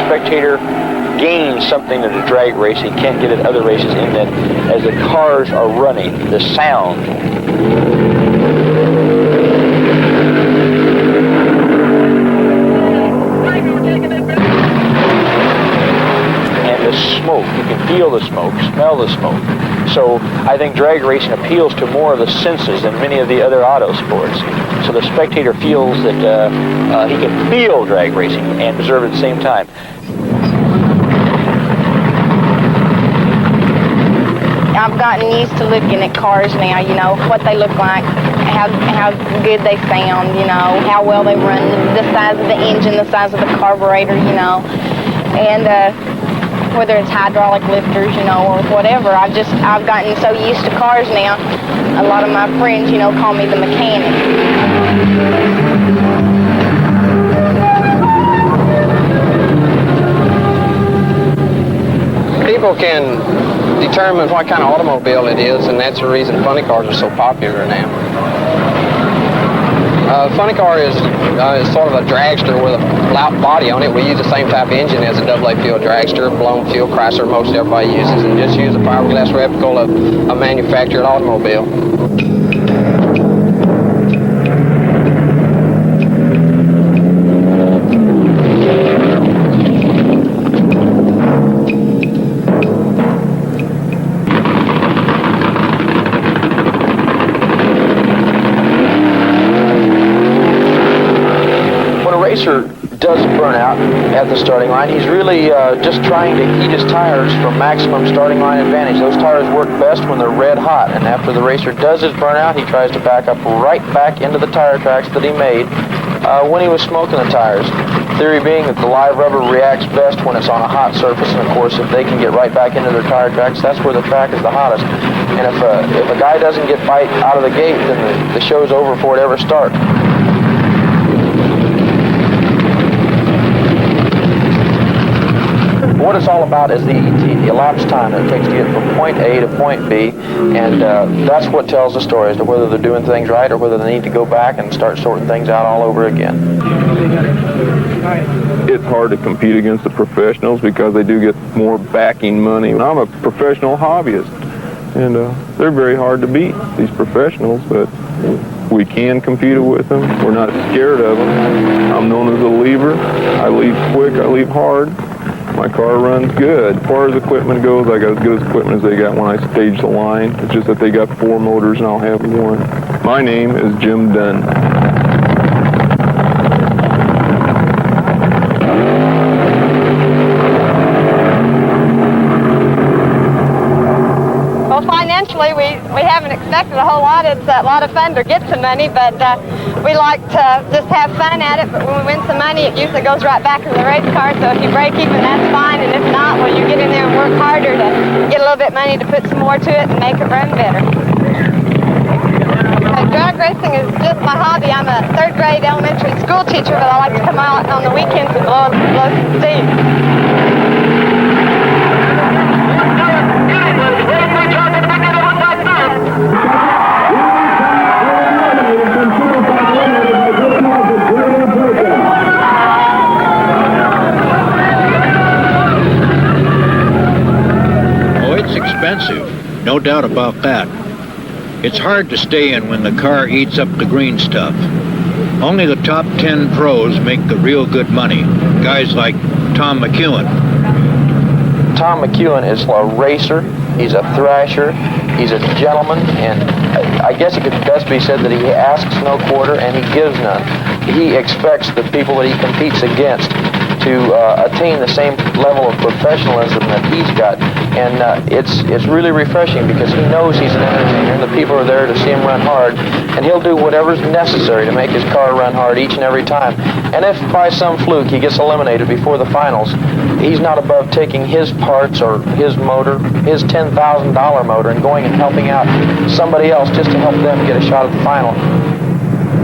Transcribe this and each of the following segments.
spectator gains something at a drag race he can't get at other races, in that as the cars are running, the sound and the smoke, you can feel the smoke, smell the smoke. So I think drag racing appeals to more of the senses than many of the other auto sports. So the spectator feels that he can feel drag racing and observe it at the same time. I've gotten used to looking at cars now, you know, what they look like, how good they sound, you know, how well they run, the size of the engine, the size of the carburetor, you know, and whether it's hydraulic lifters, you know, or whatever. I've gotten so used to cars now. A lot of my friends, you know, call me the mechanic. People can determine what kind of automobile it is, and that's the reason funny cars are so popular now. Funny car is sort of a dragster with a loud body on it. We use the same type of engine as a AA fuel dragster, blown fuel Chrysler most everybody uses, and just use a fiberglass replica of a manufactured automobile. Does burnout at the starting line. He's really just trying to heat his tires for maximum starting line advantage. Those tires work best when they're red hot, and after the racer does his burnout, he tries to back up right back into the tire tracks that he made when he was smoking the tires. Theory being that the live rubber reacts best when it's on a hot surface, and of course if they can get right back into their tire tracks, that's where the track is the hottest. And if a guy doesn't get bite out of the gate, then the show's over before it ever starts. What it's all about is the elapsed time that it takes to get from point A to point B, and that's what tells the story as to whether they're doing things right or whether they need to go back and start sorting things out all over again. It's hard to compete against the professionals because they do get more backing money. I'm a professional hobbyist, and they're very hard to beat, these professionals, but we can compete with them. We're not scared of them. I'm known as a lever. I leave quick, I leave hard. My car runs good. As far as equipment goes, I got as good as equipment as they got when I stage the line. It's just that they got 4 motors and I'll have 1. My name is Jim Dunn. Well, financially, we haven't expected a whole lot. It's a lot of fun to get some money, but we like to just have fun at it. But when we win some money, it usually goes right back to the race car. So if you break even, that's fine. And if not, well, you get in there and work harder to get a little bit of money to put some more to it and make it run better. Drag racing is just my hobby. I'm a 3rd grade elementary school teacher, but I like to come out on the weekends and blow some steam. Expensive, no doubt about that. It's hard to stay in when the car eats up the green stuff. Only the top 10 pros make the real good money. Guys like Tom McEwen. Tom McEwen is a racer, he's a thrasher, he's a gentleman, and I guess it could best be said that he asks no quarter and he gives none. He expects the people that he competes against to attain the same level of professionalism that he's got, and it's really refreshing because he knows he's an entertainer and the people are there to see him run hard, and he'll do whatever's necessary to make his car run hard each and every time. And if by some fluke he gets eliminated before the finals, he's not above taking his parts or his motor, his $10,000 motor, and going and helping out somebody else just to help them get a shot at the final.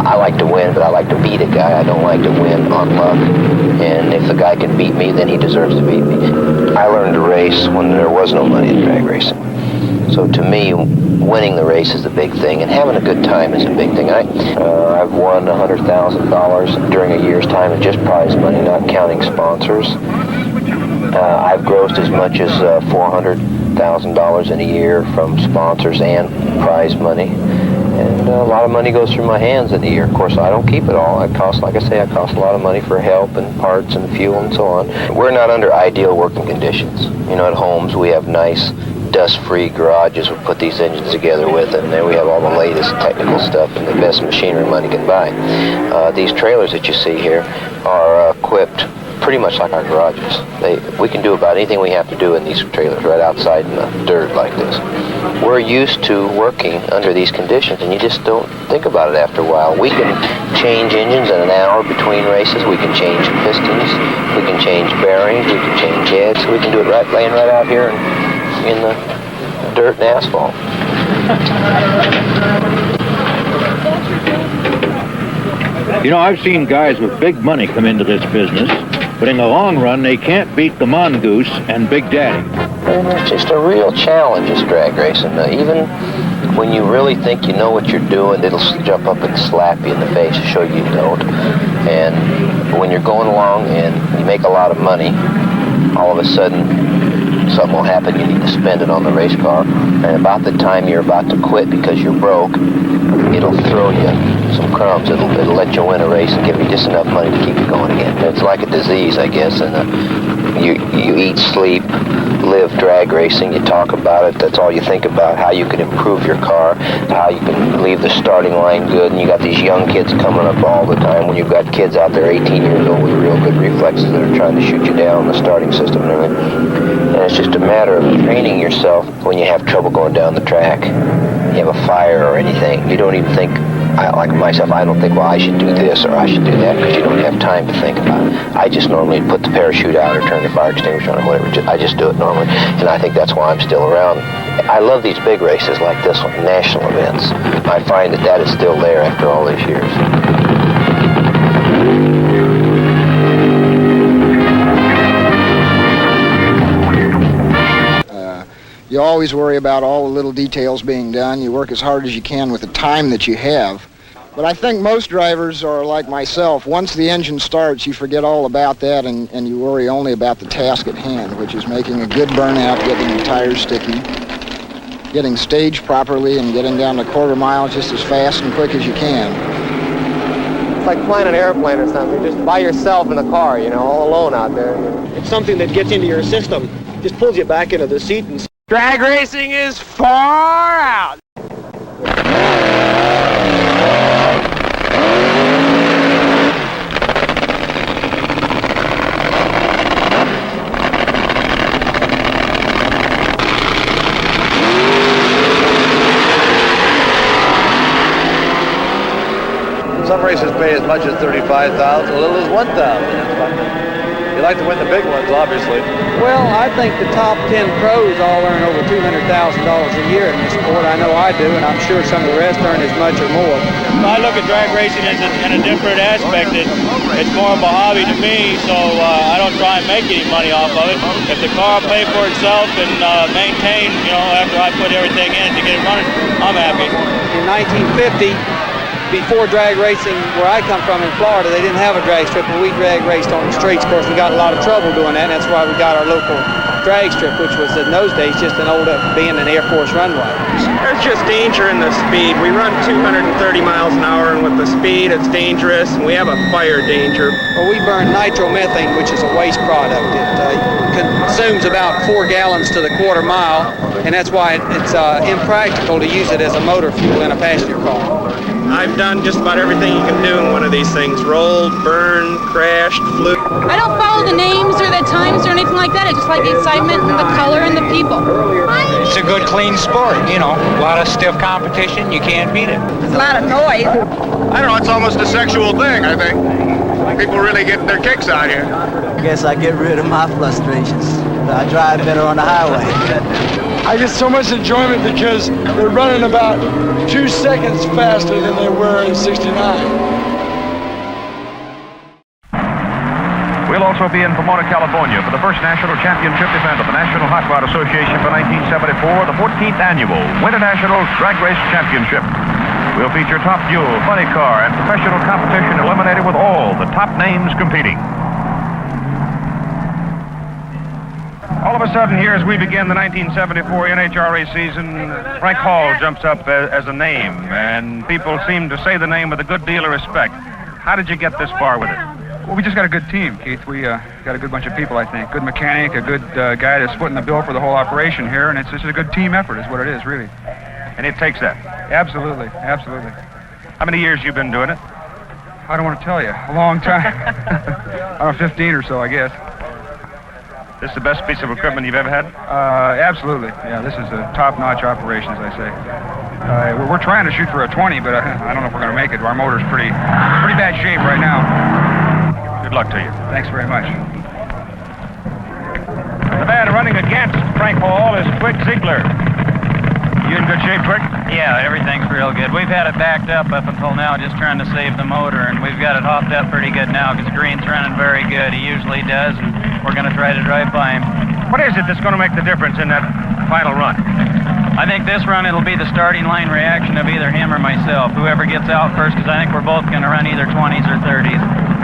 I like to win, but I like to beat a guy. I don't like to win on luck. And if the guy can beat me, then he deserves to beat me. I learned to race when there was no money in drag racing. So to me, winning the race is the big thing, and having a good time is a big thing. I've won $100,000 during a year's time in just prize money, not counting sponsors. I've grossed as much as $400,000 in a year from sponsors and prize money. And a lot of money goes through my hands in a year. Of course, I don't keep it all. Like I say, I cost a lot of money for help and parts and fuel and so on. We're not under ideal working conditions. You know, at homes we have nice dust-free garages we put these engines together with, and there we have all the latest technical stuff and the best machinery money can buy. These trailers that you see here are equipped pretty much like our garages. We can do about anything we have to do in these trailers right outside in the dirt like this. We're used to working under these conditions, and you just don't think about it after a while. We can change engines in an hour between races. We can change pistons. We can change bearings. We can change heads. We can do it laying right out here in the dirt and asphalt. You know, I've seen guys with big money come into this business, but in the long run, they can't beat the mongoose and Big Daddy. And it's just a real challenge, this drag racing. Even when you really think you know what you're doing, it'll jump up and slap you in the face to show you don't. And when you're going along and you make a lot of money, all of a sudden something will happen, you need to spend it on the race car. And about the time you're about to quit because you're broke, it'll throw you some crumbs. It'll let you win a race and give you just enough money to keep you going again. It's like a disease, I guess, and you eat, sleep, live drag racing. You talk about it. That's all you think about, how you can improve your car, how you can leave the starting line good. And you got these young kids coming up all the time. When you've got kids out there 18 years old with real good reflexes that are trying to shoot you down the starting system and everything. And it's just a matter of training yourself when you have trouble going down the track. You have a fire or anything. You don't even think, like myself, I don't think, well, I should do this or I should do that, because you don't have time to think about it. I just normally put the parachute out or turn the fire extinguisher on or whatever. I just do it normally. And I think that's why I'm still around. I love these big races like this one, national events. I find that is still there after all these years. You always worry about all the little details being done. You work as hard as you can with the time that you have. But I think most drivers are like myself. Once the engine starts, you forget all about that and you worry only about the task at hand, which is making a good burnout, getting the tires sticky, getting staged properly, and getting down the quarter mile just as fast and quick as you can. It's like flying an airplane or something, just by yourself in the car, you know, all alone out there. It's something that gets into your system, just pulls you back into the seat. And Drag racing is far out. Some races pay as much as $35,000, as little as $1,000. You like to win the big ones, obviously. well, I think the top 10 pros all earn over $200,000 a year in this sport. I know I do, and I'm sure some of the rest earn as much or more. I look at drag racing as in a different aspect. It's more of a hobby to me, so I don't try and make any money off of it. If the car will pay for itself and maintain, after I put everything in to get it running, I'm happy. In 1950, before drag racing, where I come from in Florida, they didn't have a drag strip, but we drag raced on the streets. Of course, we got a lot of trouble doing that, and that's why we got our local drag strip, which was in those days just an old being an Air Force runway. There's just danger in the speed. We run 230 miles an hour, and with the speed, it's dangerous, and we have a fire danger. Well, we burn nitromethane, which is a waste product. It consumes about 4 gallons to the quarter mile, and that's why it's impractical to use it as a motor fuel in a passenger car. I've done just about everything you can do in one of these things. Rolled, burned, crashed, flew. I don't follow the names or the times or anything like that. I just like the excitement and the color and the people. It's a good, clean sport, a lot of stiff competition. You can't beat it. There's a lot of noise. I don't know, it's almost a sexual thing, I think. People really get their kicks out here. I guess I get rid of my frustrations. I drive better on the highway. I get so much enjoyment because they're running about 2 seconds faster than they were in '69. We'll also also be in Pomona, California for the first national championship event of the National Hot Rod Association for 1974, the 14th annual Winter National Drag Race Championship. We'll feature top fuel, funny car, and professional competition eliminated with all the top names competing. All of a sudden, here as we begin the 1974 NHRA season, Frank Hall jumps up as a name, and people seem to say the name with a good deal of respect. How did you get this far with it? Well, we just got a good team, Keith. We got a good bunch of people, I think. Good mechanic, a good guy that's footing the bill for the whole operation here, and it's just a good team effort is what it is, really. And it takes that? Absolutely, absolutely. How many years you been doing it? I don't want to tell you. A long time. I don't know, 15 or so, I guess. This is the best piece of equipment you've ever had? Absolutely. Yeah, this is a top-notch operation, as I say. We're trying to shoot for a 20, but I don't know if we're going to make it. Our motor's pretty bad shape right now. Good luck to you. Thanks very much. The man running against Frank Hall is Twig Ziegler. You in good shape, Twig? Yeah, everything's real good. We've had it backed up until now, just trying to save the motor, and we've got it hopped up pretty good now because Green's running very good. He usually does, and we're going to try to drive by him. What is it that's going to make the difference in that final run? I think this run, it'll be the starting line reaction of either him or myself, whoever gets out first, because I think we're both going to run either 20s or 30s.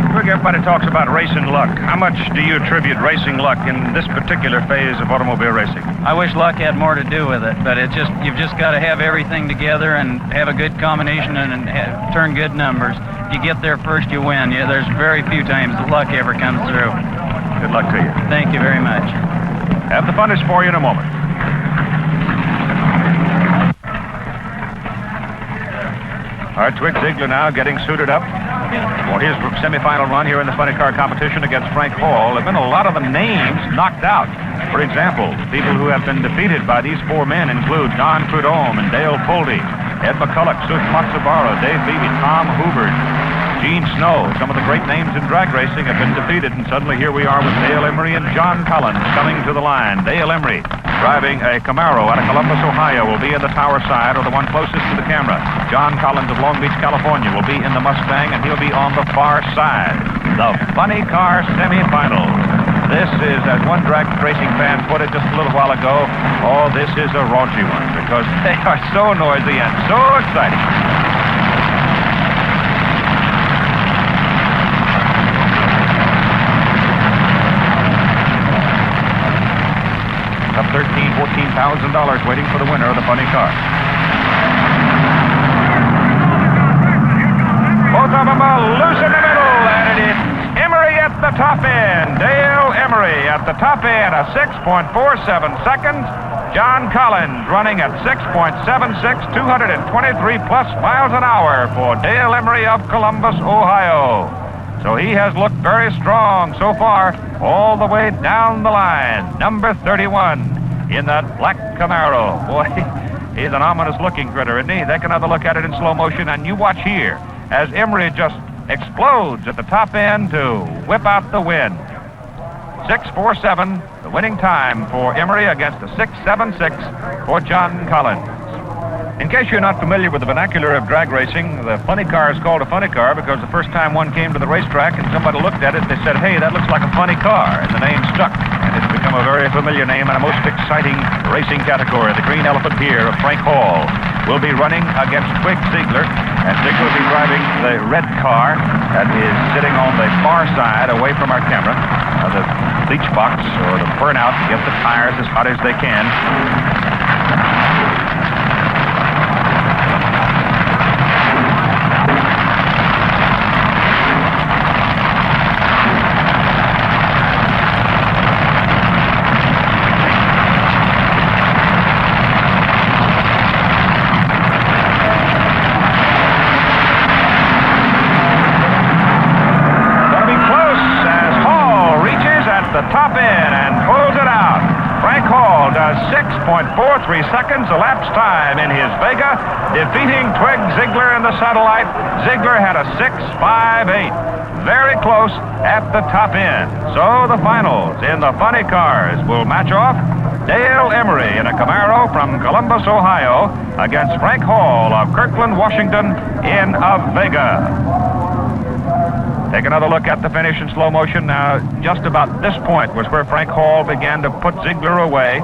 Everybody talks about racing luck. How much do you attribute racing luck in this particular phase of automobile racing? I wish luck had more to do with it, but you've just got to have everything together and have a good combination and turn good numbers. If you get there first, you win. Yeah, there's very few times that luck ever comes through. Good luck to you. Thank you very much. Have the funnest for you in a moment. All right, Twig Ziegler now getting suited up for his semifinal run here in the funny car competition against Frank Hall. There have been a lot of the names knocked out. For example, people who have been defeated by these four men include Don Prudhomme and Dale Pulte, Ed McCulloch, Suf Matsubara, Dave Beebe, Tom Hubert, Gene Snow. Some of the great names in drag racing have been defeated, and suddenly here we are with Dale Emery and John Collins coming to the line. Dale Emery, driving a Camaro out of Columbus, Ohio, will be in the tower side, or the one closest to the camera. John Collins of Long Beach, California, will be in the Mustang, and he'll be on the far side. The funny car semifinal. This is, as one drag racing fan put it just a little while ago, oh, this is a raunchy one, because they are so noisy and so exciting. Up $14,000 waiting for the winner of the funny car. Both of them are loose in the middle, and it is Emery at the top end. Dale Emery at the top end, a 6.47 seconds. John Collins running at 6.76, 223 plus miles an hour for Dale Emery of Columbus, Ohio. So he has looked very strong so far, all the way down the line. Number 31 in that black Camaro. Boy, he's an ominous-looking critter, isn't he? Take another look at it in slow motion, and you watch here as Emery just explodes at the top end to whip out the win. 6.47, the winning time for Emery against a 6.76 for John Collins. In case you're not familiar with the vernacular of drag racing, the funny car is called a funny car because the first time one came to the racetrack and somebody looked at it, they said, hey, that looks like a funny car, and the name stuck. And it's become a very familiar name and a most exciting racing category. The green elephant here of Frank Hall will be running against Twig Ziegler, and Ziegler will be driving the red car that is sitting on the far side away from our camera, the bleach box or the burnout to get the tires as hot as they can. The top end and pulls it out. Frank Hall does 6.43 seconds elapsed time in his Vega, defeating Twig Ziegler in the satellite. Ziegler had a 6.58. Very close at the top end. So the finals in the funny cars will match off Dale Emery in a Camaro from Columbus, Ohio, against Frank Hall of Kirkland, Washington in a Vega. Take another look at the finish in slow motion. Now, just about this point was where Frank Hall began to put Ziegler away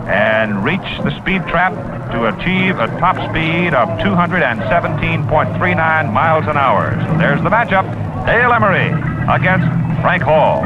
and reach the speed trap to achieve a top speed of 217.39 miles an hour. So there's the matchup, Dale Emery against Frank Hall.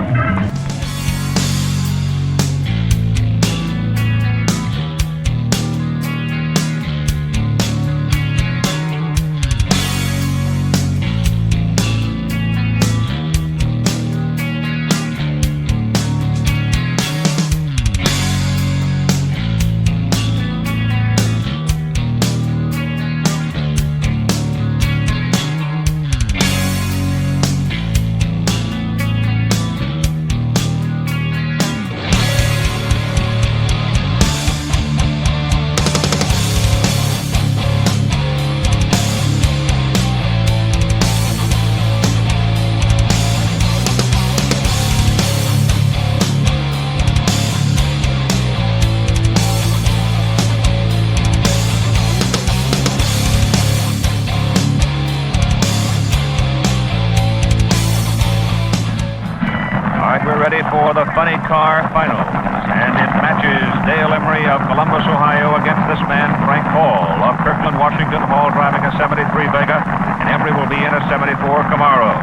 For the funny car finals, and it matches Dale Emery of Columbus, Ohio against this man Frank Hall of Kirkland, Washington. Hall driving a 73 Vega, and Emery will be in a 74 Camaro.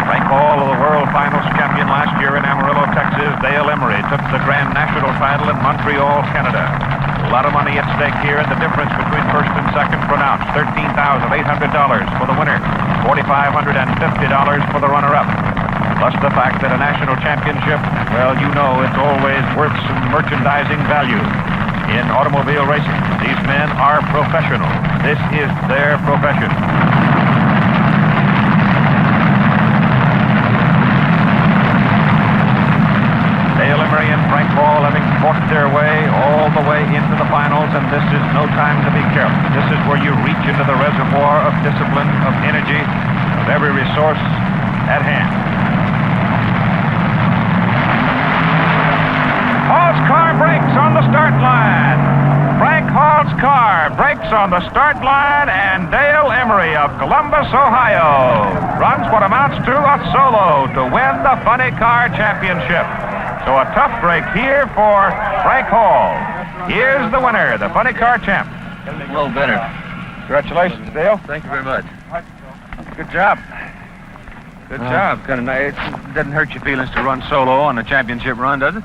Frank Hall, the world finals champion last year in Amarillo, Texas. Dale Emery took the Grand National title in Montreal, Canada. A lot of money at stake here, and the difference between first and second pronounced. $13,800 for the winner, $4,550 for the runner-up. Plus the fact that a national championship, well, you know it's always worth some merchandising value. In automobile racing, these men are professionals. This is their profession. Dale Emery and Frank Hall having fought their way all the way into the finals, and this is no time to be careful. This is where you reach into the reservoir of discipline, of energy, of every resource at hand. Hall's car brakes on the start line. Frank Hall's car brakes on the start line, and Dale Emery of Columbus, Ohio, runs what amounts to a solo to win the Funny Car Championship. So a tough break here for Frank Hall. Here's the winner, the Funny Car Champ. A little better. Congratulations, Dale. Thank you very much. Good job. Good job. Kind of nice. It doesn't hurt your feelings to run solo on a championship run, does it?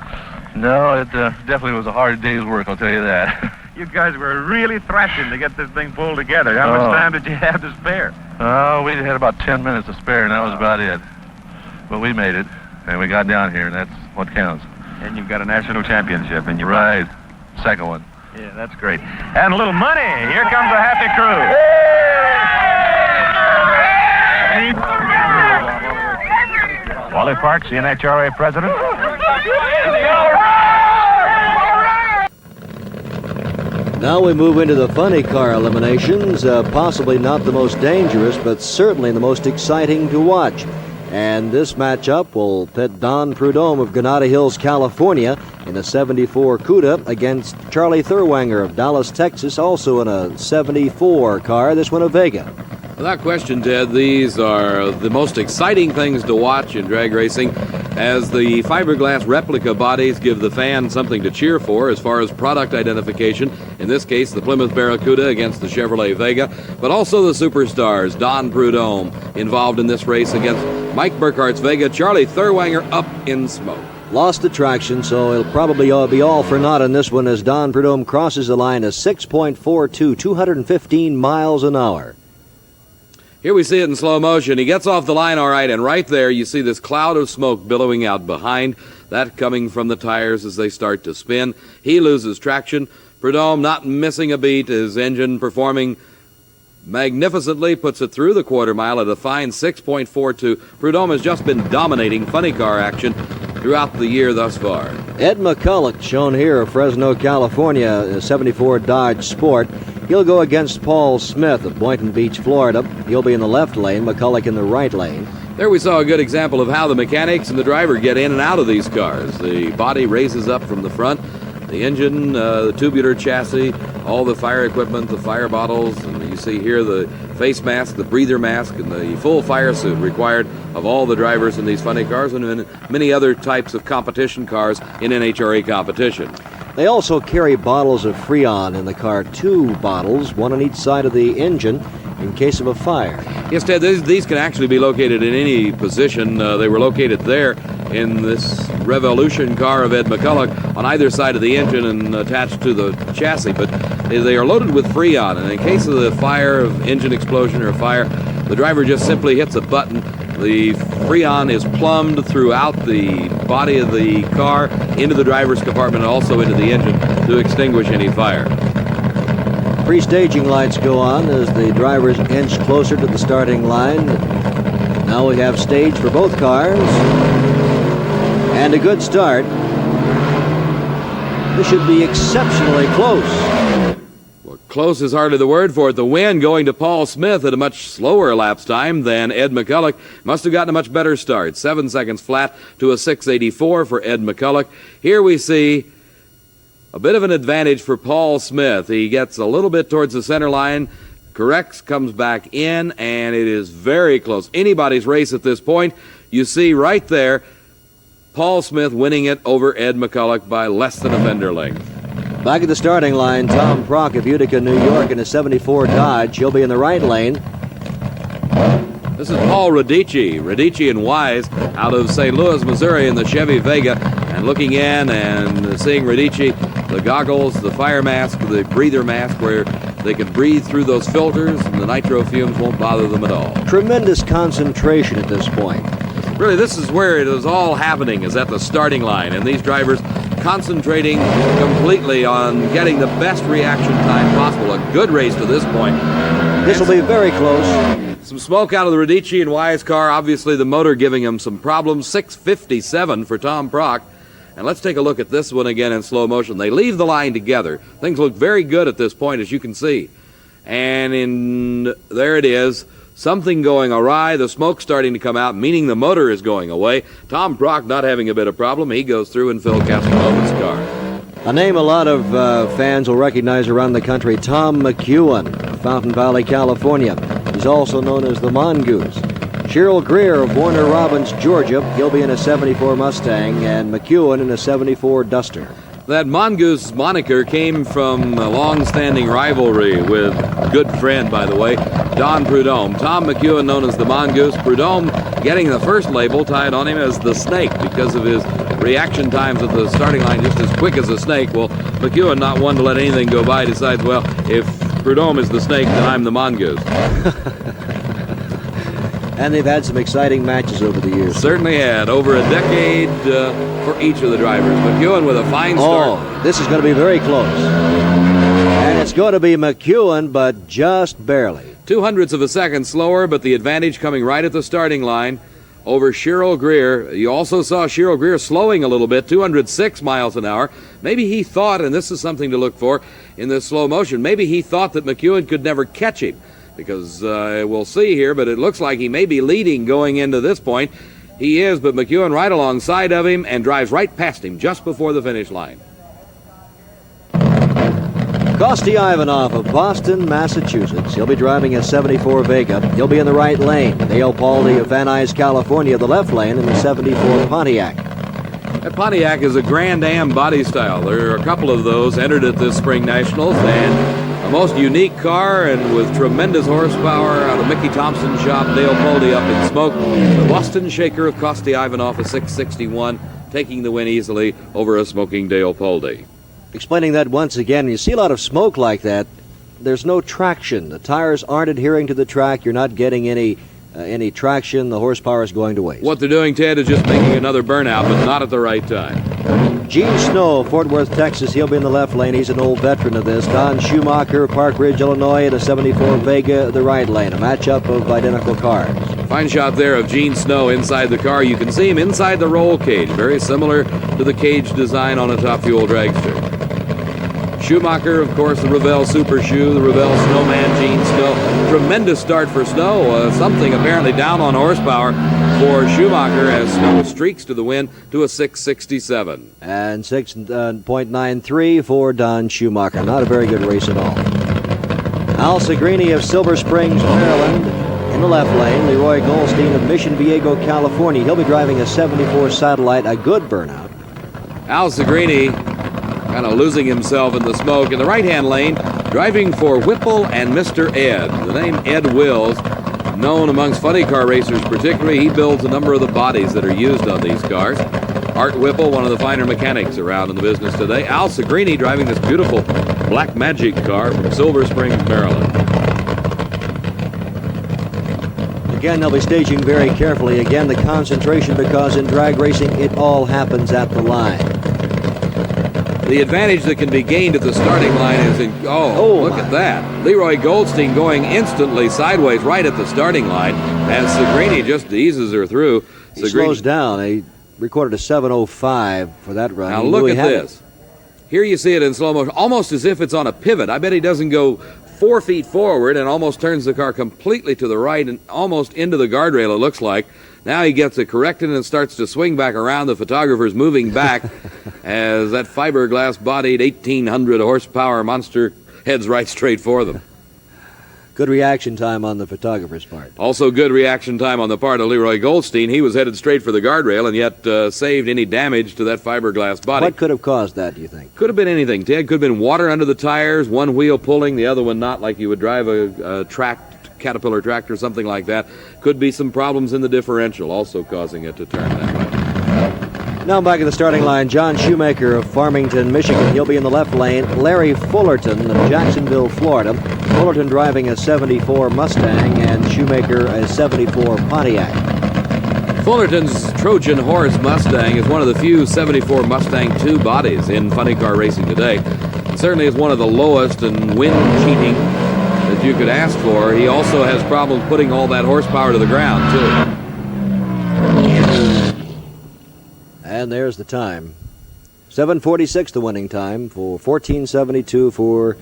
No, it definitely was a hard day's work, I'll tell you that. You guys were really thrashing to get this thing pulled together. How much time did you have to spare? Oh, we had about 10 minutes to spare, and that was about it. But we made it, and we got down here, and that's what counts. And you've got a national championship, and you're right. Second one. Yeah, that's great. And a little money. Here comes a happy crew. Wally Parks, the NHRA president. Now we move into the funny car eliminations, possibly not the most dangerous, but certainly the most exciting to watch. And this matchup will pit Don Prudhomme of Granada Hills, California, in a 74 CUDA against Charlie Thurwanger of Dallas, Texas, also in a 74 car, this one a Vega. Without question, Ted, these are the most exciting things to watch in drag racing, as the fiberglass replica bodies give the fan something to cheer for as far as product identification. In this case, the Plymouth Barracuda against the Chevrolet Vega, but also the superstars, Don Prudhomme, involved in this race against Mike Burkhart's Vega, Charlie Thurwanger up in smoke. Lost the traction, so it'll probably be all for naught in this one as Don Prudhomme crosses the line at 6.42, 215 miles an hour. Here we see it in slow motion. He gets off the line all right, and right there you see this cloud of smoke billowing out behind, that coming from the tires as they start to spin. He loses traction. Prudhomme not missing a beat, his engine performing magnificently, puts it through the quarter mile at a fine 6.42. Prudhomme has just been dominating funny car action throughout the year thus far. Ed McCulloch, shown here of Fresno, California, a 74 Dodge Sport. He'll go against Paul Smith of Boynton Beach, Florida. He'll be in the left lane, McCulloch in the right lane. There we saw a good example of how the mechanics and the driver get in and out of these cars. The body raises up from the front, the engine, the tubular chassis, all the fire equipment, the fire bottles, and you see here the face mask, the breather mask, and the full fire suit required of all the drivers in these funny cars and in many other types of competition cars in NHRA competition. They also carry bottles of Freon in the car, 2 bottles, one on each side of the engine in case of a fire. Yes, Ted, these can actually be located in any position. They were located there in this Revolution car of Ed McCulloch on either side of the engine and attached to the chassis, but they are loaded with Freon, and in case of the fire, of engine explosion or fire, the driver just simply hits a button. The Freon is plumbed throughout the body of the car, into the driver's compartment, and also into the engine to extinguish any fire. Pre-staging lights go on as the drivers inch closer to the starting line. Now we have stage for both cars. And a good start. This should be exceptionally close. Well, close is hardly the word for it. The win going to Paul Smith at a much slower elapsed time than Ed McCulloch. Must have gotten a much better start. 7 seconds flat to a 6:84 for Ed McCulloch. Here we see a bit of an advantage for Paul Smith. He gets a little bit towards the center line, corrects, comes back in, and it is very close. Anybody's race at this point. You see right there, Paul Smith winning it over Ed McCulloch by less than a fender length. Back at the starting line, Tom Prock of Utica, New York in a 74 Dodge. He'll be in the right lane. This is Paul Radici and Wise out of St. Louis, Missouri in the Chevy Vega. And looking in and seeing Radici, the goggles, the fire mask, the breather mask where they can breathe through those filters and the nitro fumes won't bother them at all. Tremendous concentration at this point. Really, this is where it is all happening, is at the starting line. And these drivers concentrating completely on getting the best reaction time possible. A good race to this point. This will be very close. Some smoke out of the Radici and Wise car. Obviously, the motor giving him some problems. 6:57 for Tom Prock. And let's take a look at this one again in slow motion. They leave the line together. Things look very good at this point, as you can see. And there it is. Something going awry. The smoke starting to come out, meaning the motor is going away. Tom Prock not having a bit of problem. He goes through in Phil Castronova's car. A name a lot of fans will recognize around the country, Tom McEwen, Fountain Valley, California. He's also known as the Mongoose. Cheryl Greer of Warner Robins, Georgia. He'll be in a 74 Mustang, and McEwen in a 74 Duster. That Mongoose moniker came from a long-standing rivalry with good friend, by the way, Don Prudhomme. Tom McEwen known as the Mongoose. Prudhomme getting the first label tied on him as the Snake because of his reaction times at the starting line just as quick as a snake. Well, McEwen, not one to let anything go by, decides, well, if Prudhomme is the Snake, then I'm the Mongoose. And they've had some exciting matches over the years. Certainly had. Over a decade for each of the drivers. McEwen with a fine start. Oh, this is going to be very close. And it's going to be McEwen, but just barely. 0.02 of a second slower, but the advantage coming right at the starting line over Cheryl Greer. You also saw Cheryl Greer slowing a little bit, 206 miles an hour. Maybe he thought, and this is something to look for in this slow motion, maybe he thought that McEwen could never catch him. Because we'll see here, but it looks like he may be leading going into this point. He is, but McEwen right alongside of him and drives right past him just before the finish line. Kosti Ivanov of Boston, Massachusetts. He'll be driving a 74 Vega. He'll be in the right lane. Dale Paldy of Van Nuys, California, the left lane in the 74 Pontiac. That Pontiac is a Grand Am body style. There are a couple of those entered at this Spring Nationals, and a most unique car and with tremendous horsepower out of Mickey Thompson's shop. Dale Paldy up in smoke. The Boston Shaker of Kosti Ivanov, a 661, taking the win easily over a smoking Dale Paldy. Explaining that once again, you see a lot of smoke like that. There's no traction. The tires aren't adhering to the track. You're not getting any traction. The horsepower is going to waste. What they're doing, Ted, is just making another burnout, but not at the right time. Gene Snow, Fort Worth, Texas. He'll be in the left lane. He's an old veteran of this. Don Schumacher, Park Ridge, Illinois, in a 74 Vega, the right lane. A matchup of identical cars. Fine shot there of Gene Snow inside the car. You can see him inside the roll cage, very similar to the cage design on a Top Fuel dragster. Schumacher, of course, the Revell Super Shoe, the Revell Snowman, Gene Snow. Tremendous start for Snow. Something apparently down on horsepower for Schumacher as Snow streaks to the win to a 667. And 6.93 for Don Schumacher. Not a very good race at all. Al Segrini of Silver Springs, Maryland. In the left lane, Leroy Goldstein of Mission Viejo, California. He'll be driving a 74 Satellite, a good burnout. Al Segrini kind of losing himself in the smoke. In the right-hand lane, driving for Whipple and Mr. Ed. The name Ed Wills, known amongst funny car racers particularly. He builds a number of the bodies that are used on these cars. Art Whipple, one of the finer mechanics around in the business today. Al Segrini driving this beautiful Black Magic car from Silver Springs, Maryland. Again, they'll be staging very carefully. Again, the concentration, because in drag racing, it all happens at the line. The advantage that can be gained at the starting line is look at that. Leroy Goldstein going instantly sideways right at the starting line as Segrini just eases her through. He slows down. He recorded a 7:05 for that run. Now look at this. Here you see it in slow motion, almost as if it's on a pivot. I bet he doesn't go 4 feet forward and almost turns the car completely to the right and almost into the guardrail, it looks like. Now he gets it corrected and starts to swing back around. The photographer's moving back as that fiberglass-bodied 1,800 horsepower monster heads right straight for them. Good reaction time on the photographer's part. Also good reaction time on the part of Leroy Goldstein. He was headed straight for the guardrail and yet saved any damage to that fiberglass body. What could have caused that, do you think? Could have been anything, Ted. Could have been water under the tires, one wheel pulling, the other one not, like you would drive a Caterpillar tractor, something like that. Could be some problems in the differential, also causing it to turn that way. Now back at the starting line, John Shoemaker of Farmington, Michigan. He'll be in the left lane. Larry Fullerton of Jacksonville, Florida. Fullerton driving a 74 Mustang and Shoemaker a 74 Pontiac. Fullerton's Trojan Horse Mustang is one of the few 74 Mustang 2 bodies in funny car racing today. It certainly is one of the lowest and wind cheating that you could ask for. He also has problems putting all that horsepower to the ground, too. And there's the time. 7:46 the winning time for 14:72 for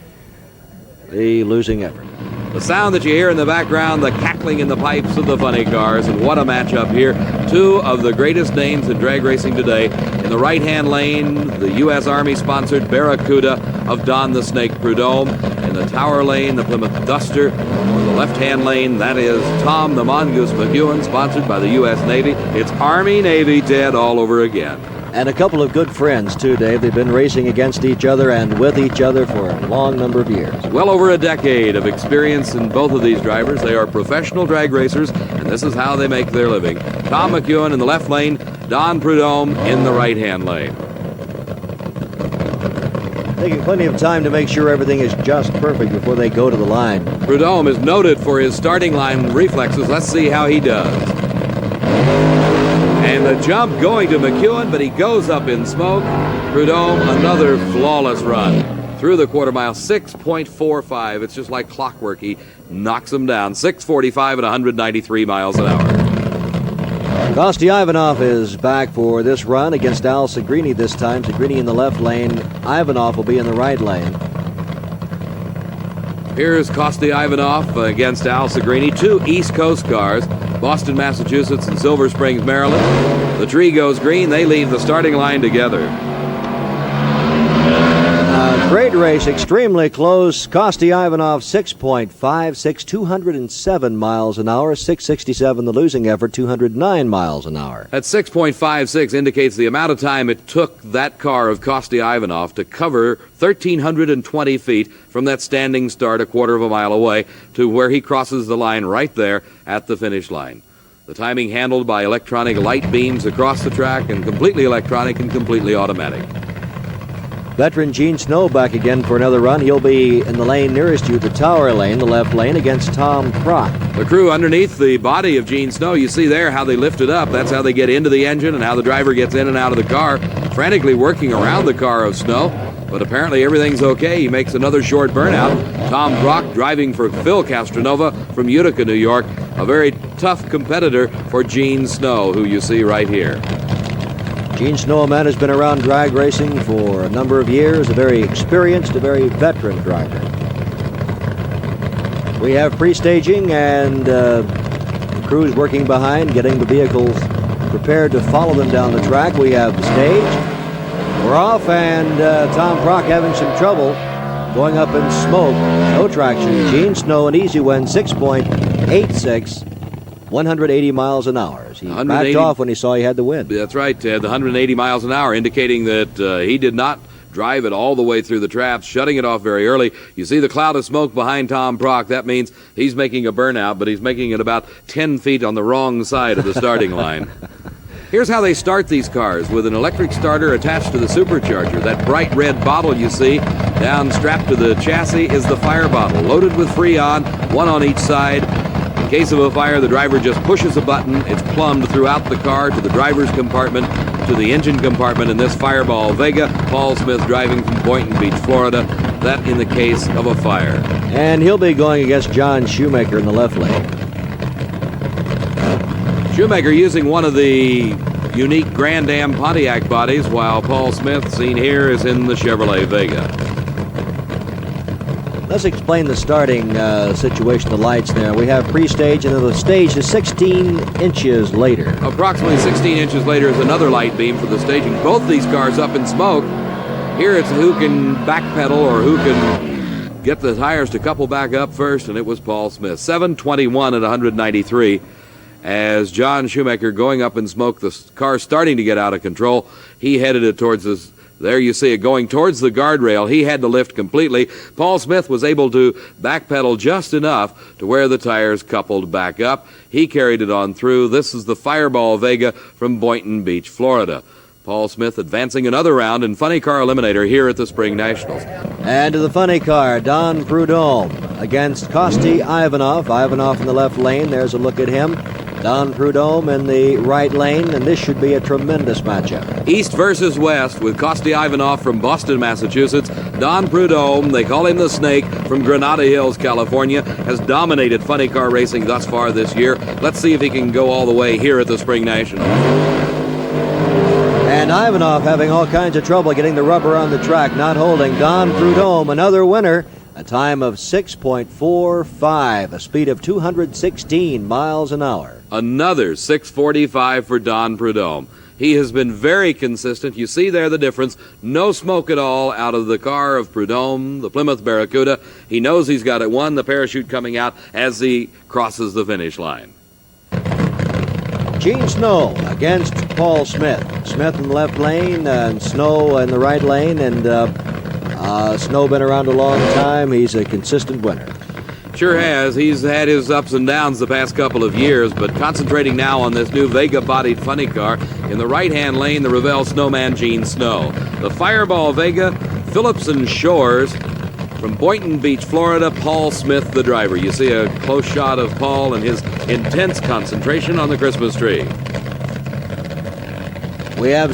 the losing effort. The sound that you hear in the background, the cackling in the pipes of the funny cars, and what a matchup here. Two of the greatest names in drag racing today. In the right-hand lane, the U.S. Army-sponsored Barracuda of Don the Snake Prudhomme. In the tower lane, the Plymouth Duster. Or the left-hand lane, that is Tom the Mongoose McEwen, sponsored by the U.S. Navy. It's Army-Navy, Ted, all over again. And a couple of good friends, too, Dave. They've been racing against each other and with each other for a long number of years. Well over a decade of experience in both of these drivers. They are professional drag racers, and this is how they make their living. Tom McEwen in the left lane, Don Prudhomme in the right-hand lane. Taking plenty of time to make sure everything is just perfect before they go to the line. Prudhomme is noted for his starting line reflexes. Let's see how he does. And the jump going to McEwen, but he goes up in smoke. Prudhomme, another flawless run through the quarter mile, 6.45. It's just like clockwork. He knocks him down, 6:45 at 193 miles an hour. Kosti Ivanov is back for this run against Al Segrini this time. Segrini in the left lane. Ivanov will be in the right lane. Here's Kosti Ivanov against Al Segrini. Two East Coast cars, Boston, Massachusetts, and Silver Springs, Maryland. The tree goes green. They leave the starting line together. Great race, extremely close. Kosti Ivanov, 6.56, 207 miles an hour. 667, the losing effort, 209 miles an hour. That 6.56 indicates the amount of time it took that car of Kosti Ivanov to cover 1,320 feet from that standing start a quarter of a mile away to where he crosses the line right there at the finish line. The timing handled by electronic light beams across the track, and completely electronic and completely automatic. Veteran Gene Snow back again for another run. He'll be in the lane nearest you, the tower lane, the left lane, against Tom Kroc. The crew underneath the body of Gene Snow, you see there how they lift it up. That's how they get into the engine and how the driver gets in and out of the car, frantically working around the car of Snow. But apparently everything's okay. He makes another short burnout. Tom Kroc driving for Phil Castronova from Utica, New York. A very tough competitor for Gene Snow, who you see right here. Gene Snow, a man who's been around drag racing for a number of years, a very experienced, a very veteran driver. We have pre-staging and the crews working behind, getting the vehicles prepared to follow them down the track. We have the stage. We're off, and Tom Kroc having some trouble going up in smoke. No traction. Gene Snow, an easy win, 6.56. 8.6, 180 miles an hour. He backed off when he saw he had the win. That's right, Ted. The 180 miles an hour, indicating that he did not drive it all the way through the traps, shutting it off very early. You see the cloud of smoke behind Tom Prock. That means he's making a burnout, but he's making it about 10 feet on the wrong side of the starting line. Here's how they start these cars, with an electric starter attached to the supercharger. That bright red bottle you see down strapped to the chassis is the fire bottle, loaded with Freon, one on each side. In case of a fire, the driver just pushes a button. It's plumbed throughout the car to the driver's compartment, to the engine compartment in this Fireball Vega. Paul Smith driving from Boynton Beach, Florida. That in the case of a fire. And he'll be going against John Shoemaker in the left lane. Shoemaker using one of the unique Grand Am Pontiac bodies, while Paul Smith, seen here, is in the Chevrolet Vega. Let's explain the starting situation, the lights there. We have pre-stage, and then the stage is 16 inches later. Approximately 16 inches later is another light beam for the staging. Both these cars up in smoke. Here it's who can backpedal or who can get the tires to couple back up first, and it was Paul Smith. 7:21 at 193. As John Shoemaker going up in smoke, the car starting to get out of control. He headed it towards this. There you see it going towards the guardrail. He had to lift completely. Paul Smith was able to backpedal just enough to where the tires coupled back up. He carried it on through. This is the Fireball Vega from Boynton Beach, Florida. Paul Smith advancing another round in Funny Car Eliminator here at the Spring Nationals. And to the funny car, Don Prudhomme against Kosti Ivanov. Ivanov in the left lane. There's a look at him. Don Prudhomme in the right lane, and this should be a tremendous matchup. East versus West with Kosti Ivanov from Boston, Massachusetts. Don Prudhomme, they call him the Snake, from Granada Hills, California, has dominated funny car racing thus far this year. Let's see if he can go all the way here at the Spring Nationals. And Ivanov having all kinds of trouble getting the rubber on the track, not holding. Don Prudhomme, another winner. A time of 6.45, a speed of 216 miles an hour. Another 6:45 for Don Prudhomme. He has been very consistent. You see there the difference. No smoke at all out of the car of Prudhomme, the Plymouth Barracuda. He knows he's got it won, the parachute coming out as he crosses the finish line. Gene Snow against Paul Smith. Smith in the left lane and Snow in the right lane, and Snow been around a long time. He's a consistent winner. Sure has. He's had his ups and downs the past couple of years, but concentrating now on this new Vega-bodied funny car. In the right-hand lane, the Revell Snowman Gene Snow. The Fireball Vega, Phillips and Shores from Boynton Beach, Florida, Paul Smith, the driver. You see a close shot of Paul and his intense concentration on the Christmas tree. We have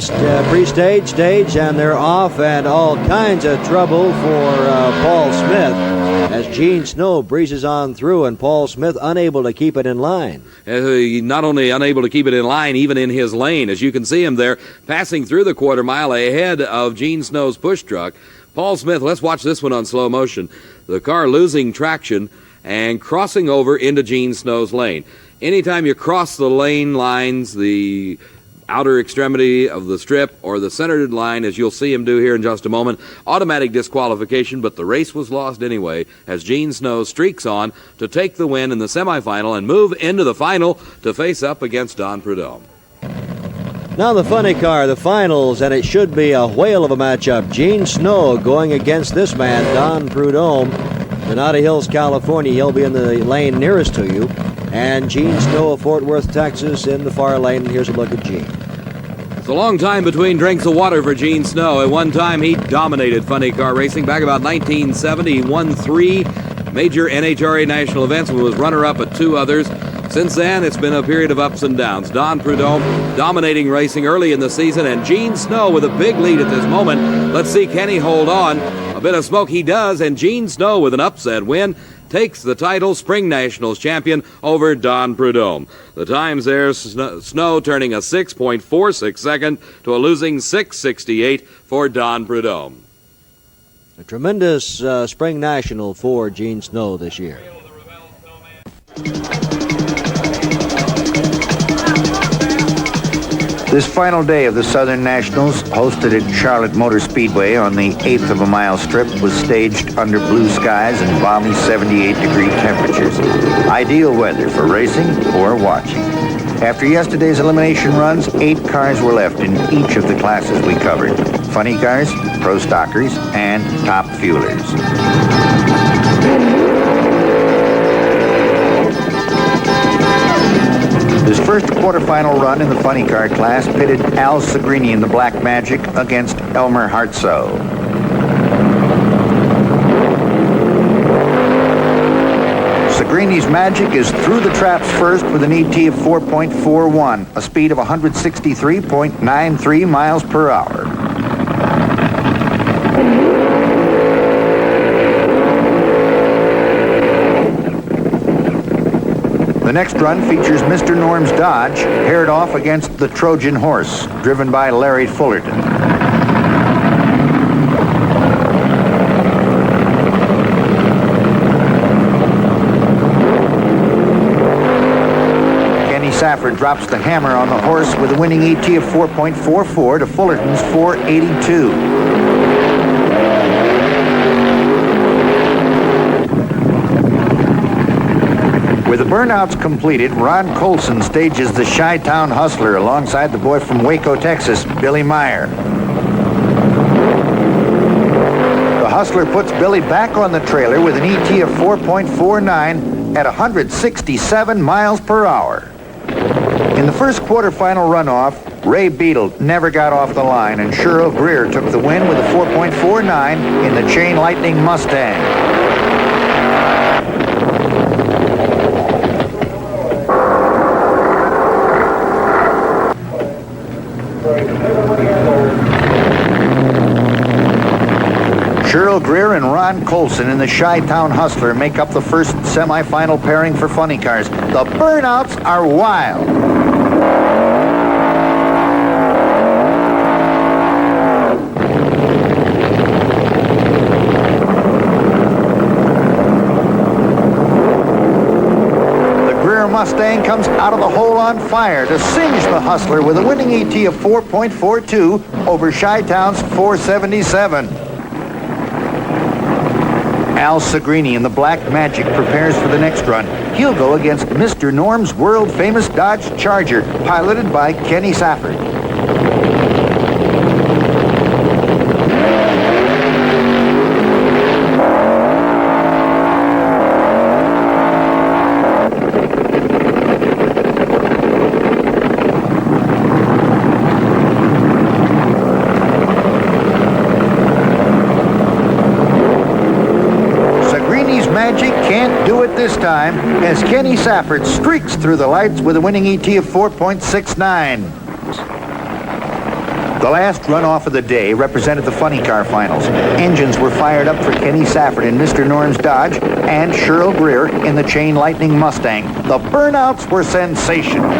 pre-stage, stage, and they're off, and all kinds of trouble for Paul Smith as Gene Snow breezes on through, and Paul Smith unable to keep it in line. Not only unable to keep it in line, even in his lane. As you can see him there, passing through the quarter mile ahead of Gene Snow's push truck. Paul Smith, let's watch this one on slow motion. The car losing traction and crossing over into Gene Snow's lane. Anytime you cross the lane lines, the outer extremity of the strip or the centered line, as you'll see him do here in just a moment, automatic disqualification, but the race was lost anyway as Gene Snow streaks on to take the win in the semifinal and move into the final to face up against Don Prudhomme. Now the funny car, the finals, and it should be a whale of a matchup. Gene Snow going against this man, Don Prudhomme. Granada Hills, California, he'll be in the lane nearest to you. And Gene Snow of Fort Worth, Texas, in the far lane. And here's a look at Gene. It's a long time between drinks of water for Gene Snow. At one time, he dominated funny car racing. Back about 1970, he won 3 major NHRA national events and was runner-up at 2 others. Since then, it's been a period of ups and downs. Don Prudhomme dominating racing early in the season, and Gene Snow with a big lead at this moment. Let's see, can he hold on? A bit of smoke he does, and Gene Snow with an upset win takes the title Spring Nationals champion over Don Prudhomme. The times there, Snow turning a 6.46 second to a losing 6.68 for Don Prudhomme. A tremendous Spring National for Gene Snow this year. This final day of the Southern Nationals, hosted at Charlotte Motor Speedway on the 1/8 of a mile strip, was staged under blue skies and balmy 78-degree temperatures. Ideal weather for racing or watching. After yesterday's elimination runs, 8 cars were left in each of the classes we covered. Funny cars, pro stockers, and top fuelers. His first quarterfinal run in the funny car class pitted Al Segrini in the Black Magic against Elmer Hartsoe. Segrini's Magic is through the traps first with an ET of 4.41, a speed of 163.93 miles per hour. The next run features Mr. Norm's Dodge, paired off against the Trojan Horse, driven by Larry Fullerton. Kenny Safford drops the hammer on the horse with a winning ET of 4.44 to Fullerton's 4.82. With the burnouts completed, Ron Colson stages the Chi-Town Hustler alongside the boy from Waco, Texas, Billy Meyer. The Hustler puts Billy back on the trailer with an ET of 4.49 at 167 miles per hour. In the first quarterfinal runoff, Ray Beadle never got off the line, and Cheryl Greer took the win with a 4.49 in the Chain Lightning Mustang. Cheryl Greer and Ron Colson in the Chi-Town Hustler make up the first semifinal pairing for funny cars. The burnouts are wild. The Greer Mustang comes out of the hole on fire to singe the Hustler with a winning ET of 4.42 over Chi-Town's 477. Al Segrini in the Black Magic prepares for the next run. He'll go against Mr. Norm's world-famous Dodge Charger, piloted by Kenny Safford. Magic can't do it this time as Kenny Safford streaks through the lights with a winning ET of 4.69. The last runoff of the day represented the funny car finals. Engines were fired up for Kenny Safford in Mr. Norm's Dodge and Cheryl Greer in the Chain Lightning Mustang. The burnouts were sensational.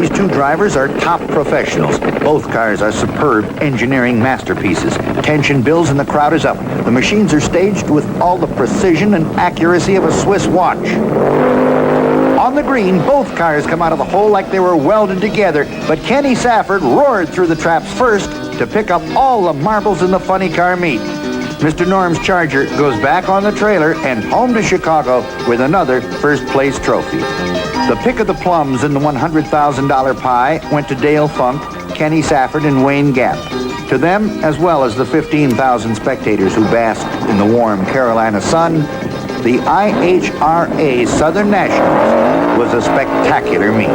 These two drivers are top professionals. Both cars are superb engineering masterpieces. Tension builds and the crowd is up. The machines are staged with all the precision and accuracy of a Swiss watch. On the green, both cars come out of the hole like they were welded together, but Kenny Safford roared through the traps first to pick up all the marbles in the funny car meet. Mr. Norm's Charger goes back on the trailer and home to Chicago with another first-place trophy. The pick of the plums in the $100,000 pie went to Dale Funk, Kenny Safford, and Wayne Gap. To them, as well as the 15,000 spectators who basked in the warm Carolina sun, the IHRA Southern Nationals was a spectacular meet.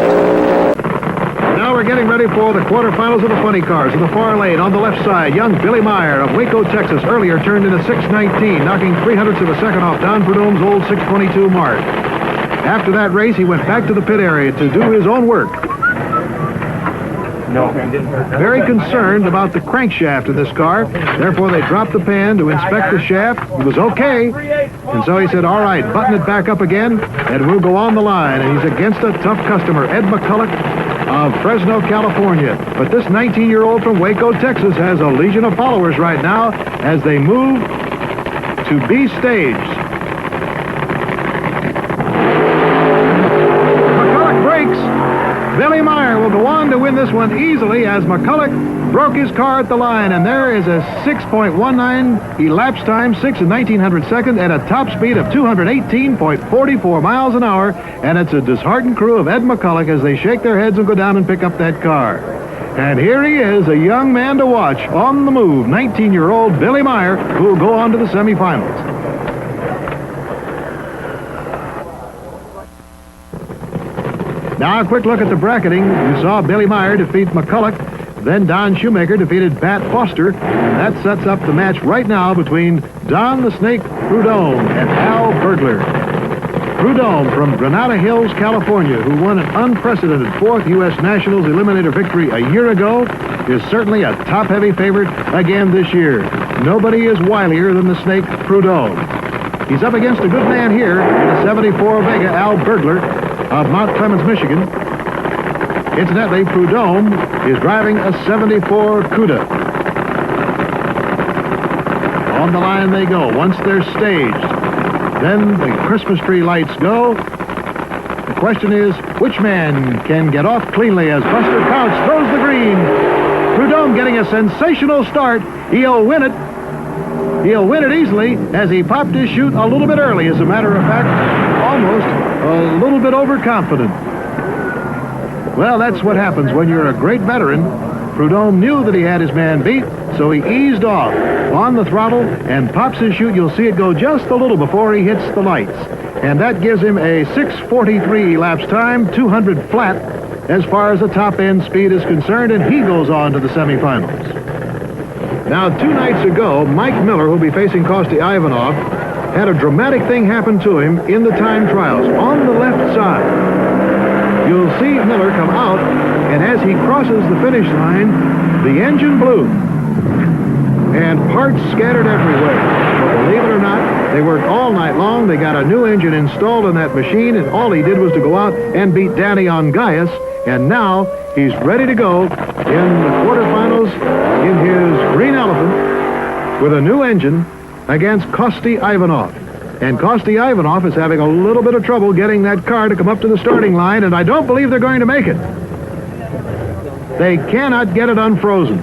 Now we're getting ready for the quarterfinals of the funny cars. In the far lane, on the left side, young Billy Meyer of Waco, Texas, earlier turned into 6:19, knocking 0.03 of a second off Don Prudhomme's old 6:22 mark. After that race, he went back to the pit area to do his own work. Very concerned about the crankshaft of this car. Therefore, they dropped the pan to inspect the shaft. It was okay. And so he said, all right, button it back up again, and we'll go on the line. And he's against a tough customer, Ed McCulloch of Fresno, California. But this 19-year-old from Waco, Texas, has a legion of followers right now as they move to B stage. win this one easily as McCulloch broke his car at the line, and there is a 6.19 elapsed time, 6 and 1900 seconds, at a top speed of 218.44 miles an hour, and it's a disheartened crew of Ed McCulloch as they shake their heads and go down and pick up that car. And here he is, a young man to watch, on the move, 19-year-old Billy Meyer, who will go on to the semifinals. Now a quick look at the bracketing. You saw Billy Meyer defeat McCulloch. Then Don Shoemaker defeated Pat Foster. That sets up the match right now between Don the Snake Prudhomme and Al Bergler. Prudhomme from Granada Hills, California, who won an unprecedented fourth U.S. Nationals Eliminator victory a year ago, is certainly a top-heavy favorite again this year. Nobody is wilier than the Snake Prudhomme. He's up against a good man here in a 74 Vega, Al Bergler of Mount Clemens, Michigan. Incidentally, Prudhomme is driving a 74 Cuda. On the line they go, once they're staged. Then the Christmas tree lights go. The question is, which man can get off cleanly as Buster Couch throws the green? Prudhomme getting a sensational start. He'll win it. He'll win it easily as he popped his chute a little bit early, as a matter of fact, almost a little bit overconfident. Well, that's what happens when you're a great veteran. Prudhomme knew that he had his man beat, so he eased off on the throttle and pops his chute. You'll see it go just a little before he hits the lights. And that gives him a 6:43 elapsed time, 200 flat as far as the top end speed is concerned, and he goes on to the semifinals. Now, 2 nights ago, Mike Miller, who'll be facing Kosti Ivanov, had a dramatic thing happen to him in the time trials. On the left side, you'll see Miller come out, and as he crosses the finish line, the engine blew, and parts scattered everywhere. But believe it or not, they worked all night long. They got a new engine installed in that machine, and all he did was to go out and beat Danny Ongaias, and now he's ready to go in the quarterfinals in his Green Elephant with a new engine against Kosti Ivanov. And Kosti Ivanov is having a little bit of trouble getting that car to come up to the starting line, and I don't believe they're going to make it. They cannot get it unfrozen.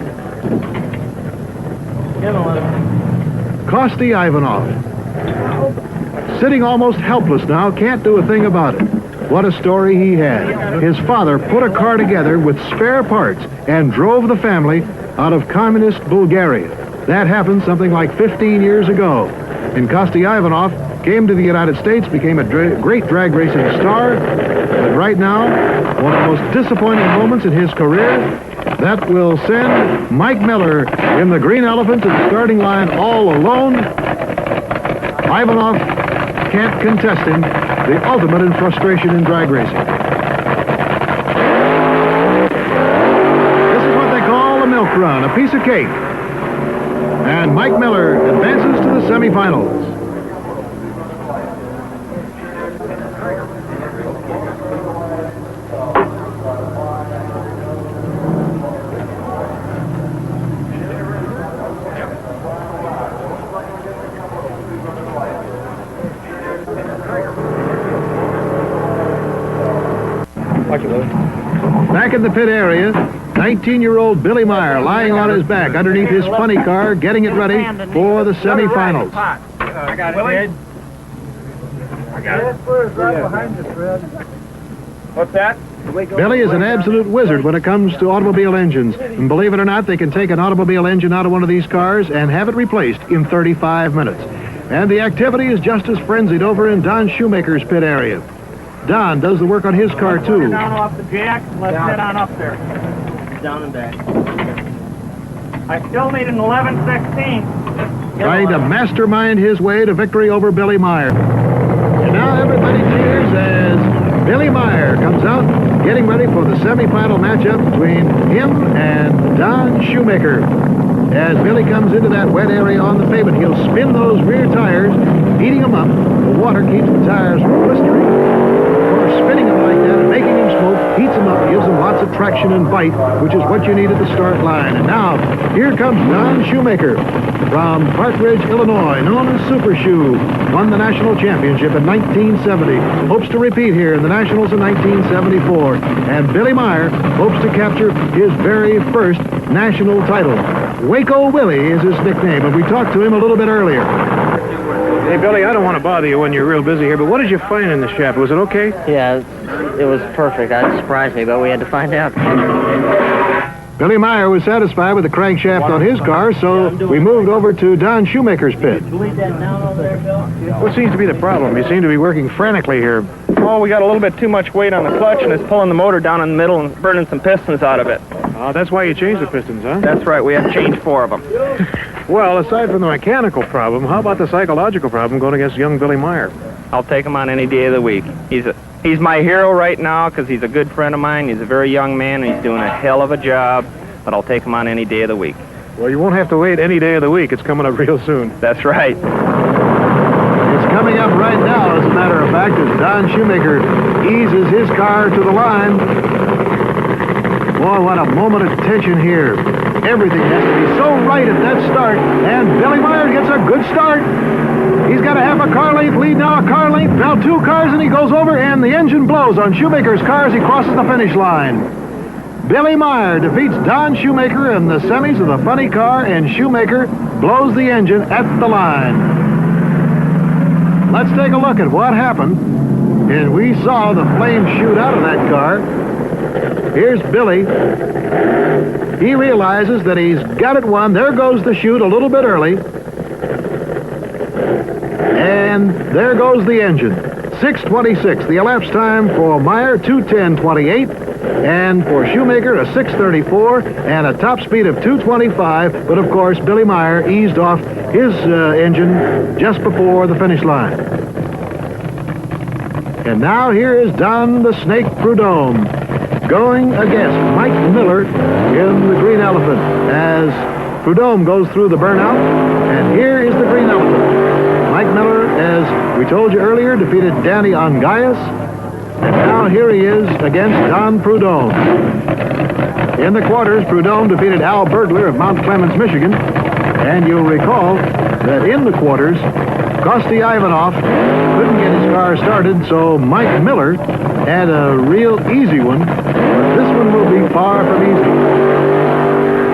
Kosti Ivanov, sitting almost helpless now, can't do a thing about it. What a story he had. His father put a car together with spare parts and drove the family out of communist Bulgaria. That happened something like 15 years ago. And Kosti Ivanov came to the United States, became a great drag racing star, but right now, one of the most disappointing moments in his career, that will send Mike Miller in the Green Elephant to the starting line all alone. Ivanov can't contest him, the ultimate in frustration in drag racing. This is what they call a milk run, a piece of cake. And Mike Miller advances to the semifinals. Back in the pit area, 19-year-old Billy Meyer lying on his back underneath his funny car, getting it ready for the semifinals. I got it, Ed. I got it. Right behind us, Fred. What's that? Billy is an absolute wizard when it comes to automobile engines. And believe it or not, they can take an automobile engine out of one of these cars and have it replaced in 35 minutes. And the activity is just as frenzied over in Don Shoemaker's pit area. Don does the work on his car, too. Down off the jack. Let's head on up there. Down and back. I still need an 11/16. Trying to mastermind his way to victory over Billy Meyer. And now everybody cheers as Billy Meyer comes out, getting ready for the semifinal matchup between him and Don Shoemaker. As Billy comes into that wet area on the pavement, he'll spin those rear tires, heating them up. The water keeps the tires from blistering. Spinning them like that and making them smoke, heats them up, gives them lots of traction. traction and bite, which is what you need at the start line. And now, here comes Don Shoemaker from Park Ridge, Illinois, known as Super Shoe. Won the national championship in 1970. Hopes to repeat here in the Nationals in 1974. And Billy Meyer hopes to capture his very first national title. Waco Willie is his nickname, and we talked to him a little bit earlier. Hey, Billy, I don't want to bother you when you're real busy here, but what did you find in the shaft? Was it okay? Yeah, it was perfect. That surprised me, but we had to find out. Billy Meyer was satisfied with the crankshaft on his car, so we moved over to Don Shoemaker's pit. What seems to be the problem? You seem to be working frantically here. Oh, we got a little bit too much weight on the clutch, and it's pulling the motor down in the middle and burning some pistons out of it. That's why you changed the pistons, huh? That's right. We have to change 4 of them. Well, aside from the mechanical problem, how about the psychological problem going against young Billy Meyer? I'll take him on any day of the week. He's my hero right now because he's a good friend of mine. He's a very young man, and he's doing a hell of a job, but I'll take him on any day of the week. Well, you won't have to wait any day of the week. It's coming up real soon. That's right. It's coming up right now, as a matter of fact, as Don Shoemaker eases his car to the line. Boy, what a moment of tension here. Everything has to be so right at that start, and Billy Meyer gets a good start. He's got a half a car length lead, now a car length, now 2 cars, and he goes over, and the engine blows on Shoemaker's car as he crosses the finish line. Billy Meyer defeats Don Shoemaker in the semis of the funny car, and Shoemaker blows the engine at the line. Let's take a look at what happened. And we saw the flames shoot out of that car. Here's Billy. He realizes that he's got it won. There goes the chute a little bit early. And there goes the engine. 6:26. The elapsed time for Meyer, 2:10.28. And for Shoemaker, a 6:34 and a top speed of 2:25. But of course, Billy Meyer eased off his engine just before the finish line. And now here is Don the Snake Prudhomme going against Mike Miller in the Green Elephant as Prudhomme goes through the burnout. And here is the Green Elephant. Mike Miller, as we told you earlier, defeated Danny Ongayas. And now here he is against Don Prudhomme. In the quarters, Prudhomme defeated Al Bergler of Mount Clemens, Michigan. And you'll recall that in the quarters, Kosti Ivanov couldn't get his car started, so Mike Miller had a real easy one. But this one will be far from easy.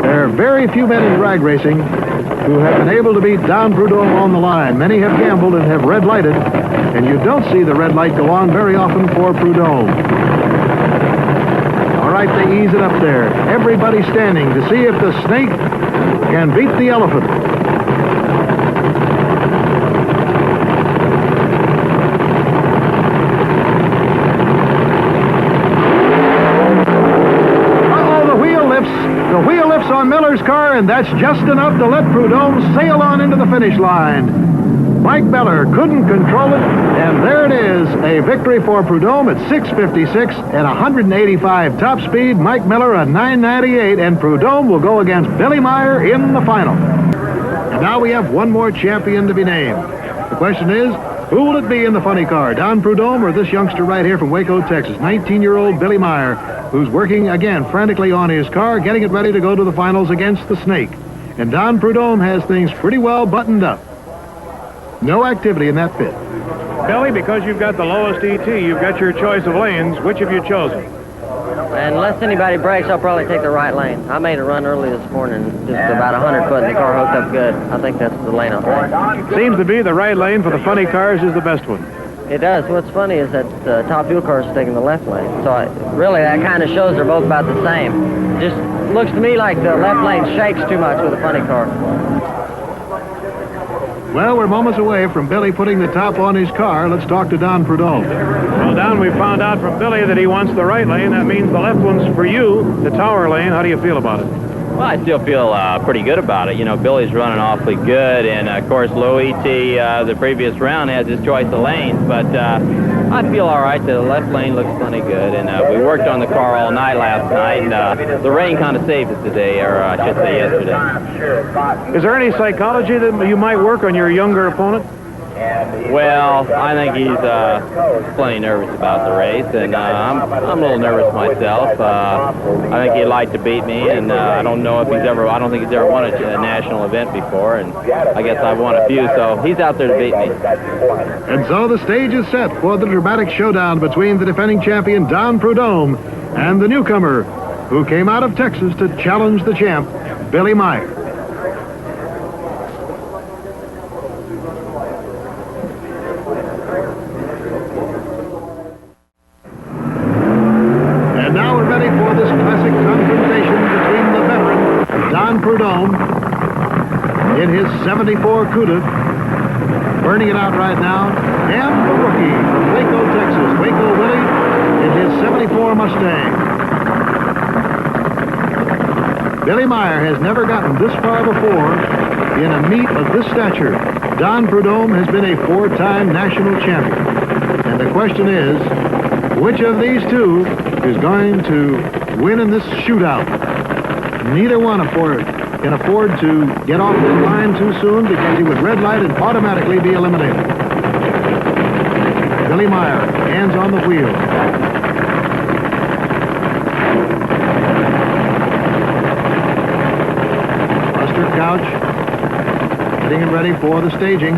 There are very few men in drag racing who have been able to beat Don Prudhomme on the line. Many have gambled and have red lighted, and you don't see the red light go on very often for Prudhomme. All right, they ease it up there. Everybody standing to see if the snake can beat the elephant. The wheel lifts on Miller's car, and that's just enough to let Prudhomme sail on into the finish line. Mike Miller couldn't control it, and there it is, a victory for Prudhomme at 6:56 and 185 top speed. Mike Miller a 998, and Prudhomme will go against Billy Meyer in the final. And now we have one more champion to be named. The question is, who will it be in the funny car, Don Prudhomme or this youngster right here from Waco, Texas, 19-year-old Billy Meyer, who's working again frantically on his car, getting it ready to go to the finals against the snake. And Don Prudhomme has things pretty well buttoned up. No activity in that pit. Billy, because you've got the lowest ET, you've got your choice of lanes. Which have you chosen? Unless anybody breaks, I'll probably take the right lane. I made a run early this morning, just about 100 foot, and the car hooked up good. I think that's the lane I'll take. Seems to be the right lane for the funny cars is the best one. It does. What's funny is that the top fuel car is taking the left lane. So really, that kind of shows they're both about the same. Just looks to me like the left lane shakes too much with a funny car. Well, we're moments away from Billy putting the top on his car. Let's talk to Don Prudhomme. Well, Don, we found out from Billy that he wants the right lane. That means the left one's for you, the tower lane. How do you feel about it? Well, I still feel pretty good about it. You know, Billy's running awfully good, and of course, low ET, the previous round has his choice of lanes, but I feel all right. The left lane looks plenty good, and we worked on the car all night last night, and the rain kind of saved it today, or I should say yesterday. Is there any psychology that you might work on your younger opponent? Well, I think he's plenty nervous about the race, and I'm a little nervous myself. I think he'd like to beat me, and I don't know if I don't think he's ever won a national event before, and I guess I've won a few, so he's out there to beat me. And so the stage is set for the dramatic showdown between the defending champion Don Prudhomme and the newcomer who came out of Texas to challenge the champ, Billy Meyer. And now we're ready for this classic confrontation between the veteran, Don Prudhomme, in his 74 Cuda, burning it out right now, and the rookie from Waco, Texas, Waco Willie, in his 74 Mustang. Billy Meyer has never gotten this far before in a meet of this stature. Don Prudhomme has been a 4-time national champion. And the question is, which of these two is going to win in this shootout? Neither one can afford to get off the line too soon because he would red light and automatically be eliminated. Billy Meyer, hands on the wheel. Buster Couch, getting it ready for the staging.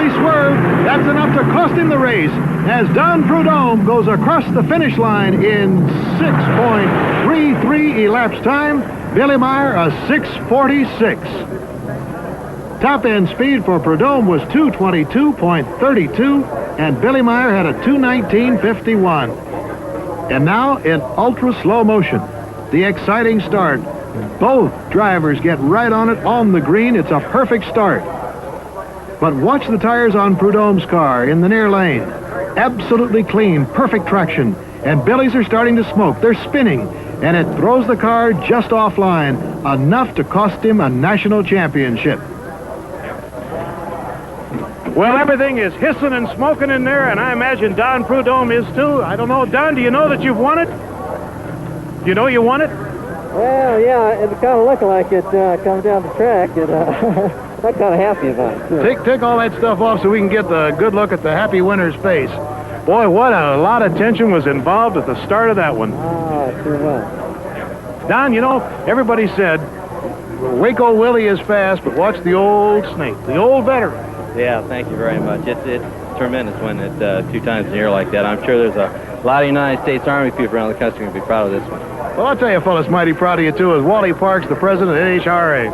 Swerve. That's enough to cost him the race as Don Prudhomme goes across the finish line in 6.33 elapsed time. Billy Meyer a 6:46. Top end speed for Prudhomme was 2:22.32 and Billy Meyer had a 2:19.51. And now in ultra slow motion, the exciting start. Both drivers get right on it on the green. It's a perfect start. But watch the tires on Prudhomme's car in the near lane. Absolutely clean, perfect traction. And Billy's are starting to smoke. They're spinning. And it throws the car just offline, enough to cost him a national championship. Well, everything is hissing and smoking in there, and I imagine Don Prudhomme is too. I don't know. Don, do you know that you've won it? Do you know you won it? Well, yeah, it kind of looking like it comes down the track. I'm kind of happy about it, too. Take all that stuff off so we can get the good look at the happy winner's face. Boy, what a lot of tension was involved at the start of that one. Oh, sure was. Don, you know, everybody said Waco Willie is fast, but watch the old snake, the old veteran. Yeah, thank you very much. It's tremendous when it's 2 times in a year like that. I'm sure there's a lot of United States Army people around the country who will be proud of this one. Well, I'll tell you, fellas, mighty proud of you, too, is Wally Parks, the president of NHRA.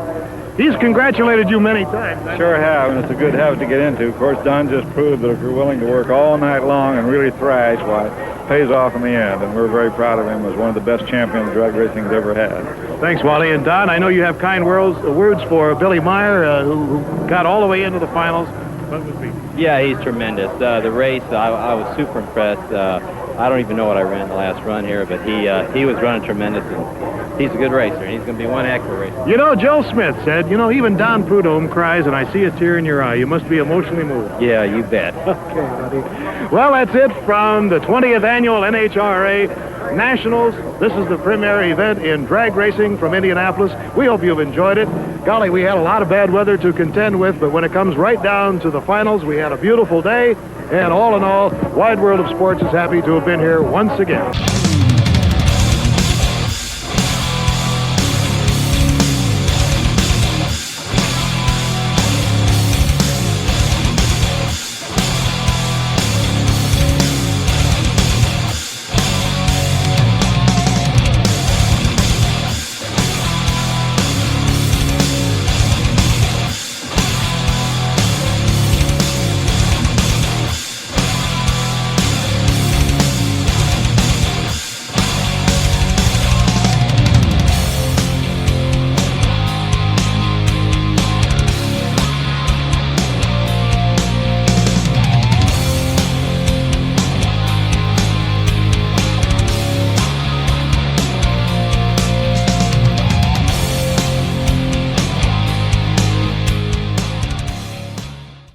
He's congratulated you many times. Sure have, and it's a good habit to get into. Of course, Don just proved that if you're willing to work all night long and really thrash, why, it pays off in the end. And we're very proud of him as one of the best champions drag racing has ever had. Thanks, Wally. And Don, I know you have kind words for Billy Meyer, who got all the way into the finals. Yeah, he's tremendous. The race, I was super impressed. I don't even know what I ran the last run here, but he was running tremendous, and he's a good racer, and he's going to be one heck of a racer. You know, Joe Smith said, you know, even Don Prudhomme cries, and I see a tear in your eye. You must be emotionally moved. Yeah, you bet. Okay, buddy. Well, that's it from the 20th Annual NHRA Nationals. This is the premier event in drag racing from Indianapolis. We hope you've enjoyed it. Golly, we had a lot of bad weather to contend with, but when it comes right down to the finals, we had a beautiful day. And all in all, Wide World of Sports is happy to have been here once again.